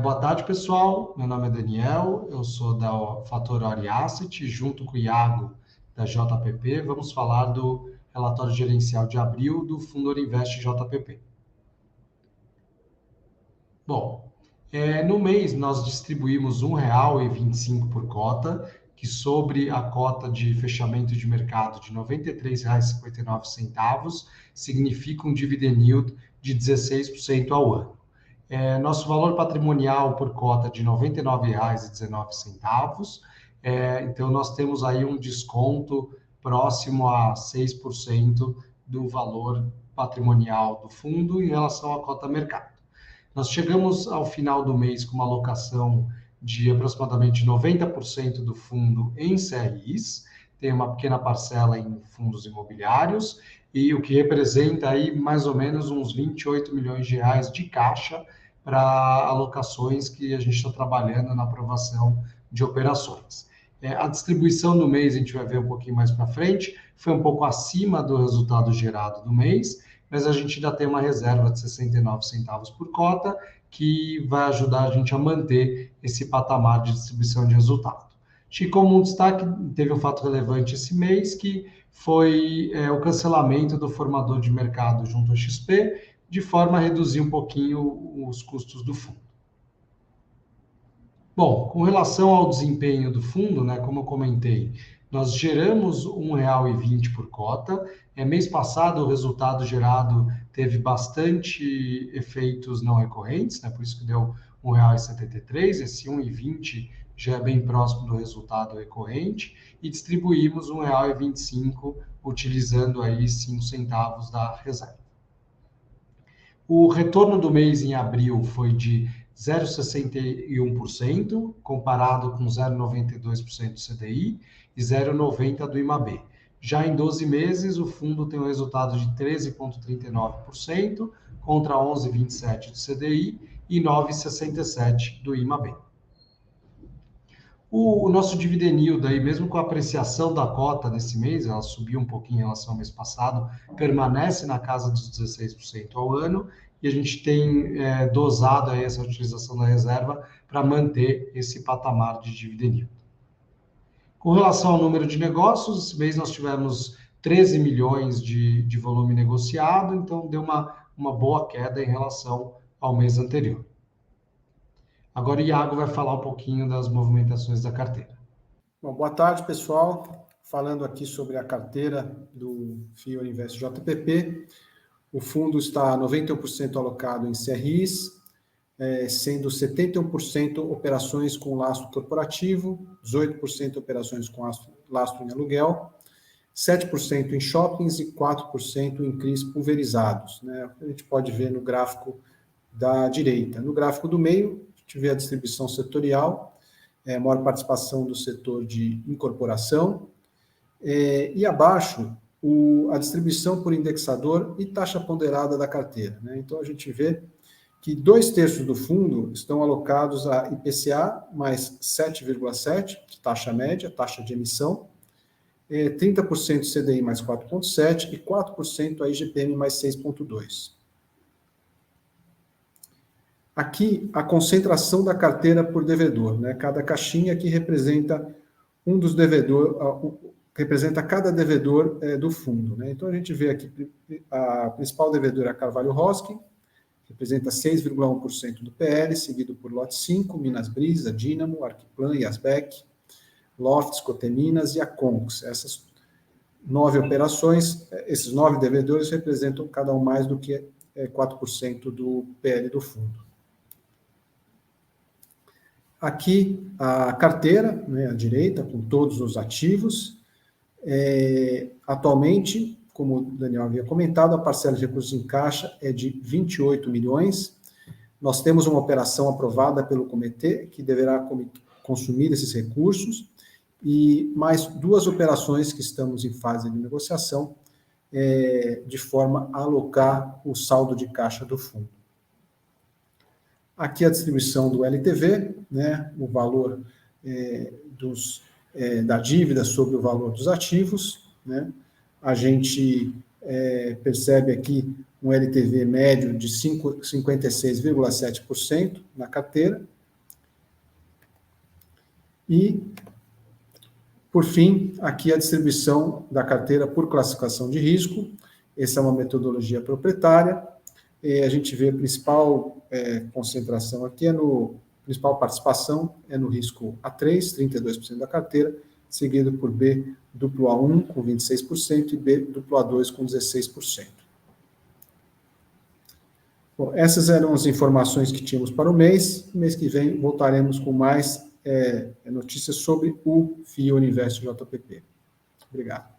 Boa tarde, pessoal. Meu nome é Daniel, eu sou da Fator Ori Asset, junto com o Iago, da JPP. Vamos falar do relatório gerencial de abril do Fundo Orinvest JPP. Bom, no mês nós distribuímos R$ 1,25 por cota, que sobre a cota de fechamento de mercado de R$ 93,59 significa um dividend yield de 16% ao ano. Nosso valor patrimonial por cota de R$ 99,19. Então, nós temos aí um desconto próximo a 6% do valor patrimonial do fundo em relação à cota mercado. Nós chegamos ao final do mês com uma alocação de aproximadamente 90% do fundo em CRIs, tem uma pequena parcela em fundos imobiliários, e o que representa aí mais ou menos uns R$ 28 milhões de caixa para alocações que a gente está trabalhando na aprovação de operações. A distribuição do mês, a gente vai ver um pouquinho mais para frente, foi um pouco acima do resultado gerado do mês, mas a gente ainda tem uma reserva de 69 centavos por cota, que vai ajudar a gente a manter esse patamar de distribuição de resultado. E como um destaque, teve um fato relevante esse mês, que foi o cancelamento do formador de mercado junto ao XP, de forma a reduzir um pouquinho os custos do fundo. Bom, com relação ao desempenho do fundo, né, como eu comentei, nós geramos R$ 1,20 por cota. Mês passado, o resultado gerado teve bastante efeitos não recorrentes, né, por isso que deu R$ 1,73. Esse 1,20 já é bem próximo do resultado recorrente, e distribuímos R$ 1,25, utilizando aí 5 centavos da reserva. O retorno do mês em abril foi de 0,61%, comparado com 0,92% do CDI e 0,90% do IMAB. Já em 12 meses, o fundo tem um resultado de 13,39%, contra 11,27% do CDI e 9,67% do IMAB. O nosso dividend yield, aí, mesmo com a apreciação da cota nesse mês, ela subiu um pouquinho em relação ao mês passado, permanece na casa dos 16% ao ano, e a gente tem dosado aí essa utilização da reserva para manter esse patamar de dividend yield. Com relação ao número de negócios, esse mês nós tivemos 13 milhões de volume negociado, então deu uma boa queda em relação ao mês anterior. Agora o Iago vai falar um pouquinho das movimentações da carteira. Bom, boa tarde, pessoal. Falando aqui sobre a carteira do FII Orinvest JPP. O fundo está 91% alocado em CRIs, sendo 71% operações com lastro corporativo, 18% operações com lastro em aluguel, 7% em shoppings e 4% em CRIs pulverizados, né? A gente pode ver no gráfico da direita. No gráfico do meio, a gente vê a distribuição setorial, maior participação do setor de incorporação, e abaixo, a distribuição por indexador e taxa ponderada da carteira, né? Então, a gente vê que 2/3 do fundo estão alocados a IPCA mais 7,7, taxa média, taxa de emissão, 30% CDI mais 4,7 e 4% a IGPM mais 6,2. Aqui, a concentração da carteira por devedor, né? Cada caixinha aqui representa um dos devedores, representa cada devedor do fundo, né? Então, a gente vê aqui a principal devedora, a Carvalho Hosking, representa 6,1% do PL, seguido por Lote 5, Minas Brisa, Dínamo, Arquiplan, Yasbec, Lofts, Coteminas e a Conx. Essas 9 operações, esses 9 devedores representam cada um mais do que 4% do PL do fundo. Aqui a carteira, né, à direita, com todos os ativos. Atualmente, como o Daniel havia comentado, a parcela de recursos em caixa é de 28 milhões. Nós temos uma operação aprovada pelo comitê, que deverá consumir esses recursos, e mais 2 operações que estamos em fase de negociação, de forma a alocar o saldo de caixa do fundo. Aqui a distribuição do LTV, né, o valor da dívida sobre o valor dos ativos, né? A gente percebe aqui um LTV médio de 56,7% na carteira. E, por fim, aqui a distribuição da carteira por classificação de risco. Essa é uma metodologia proprietária. E a gente vê a principal concentração aqui principal participação é no risco A3, 32% da carteira, seguido por BAA1 com 26% e BAA2 com 16%. Bom, essas eram as informações que tínhamos para o mês. No mês que vem voltaremos com mais notícias sobre o FII Universo JPP. Obrigado.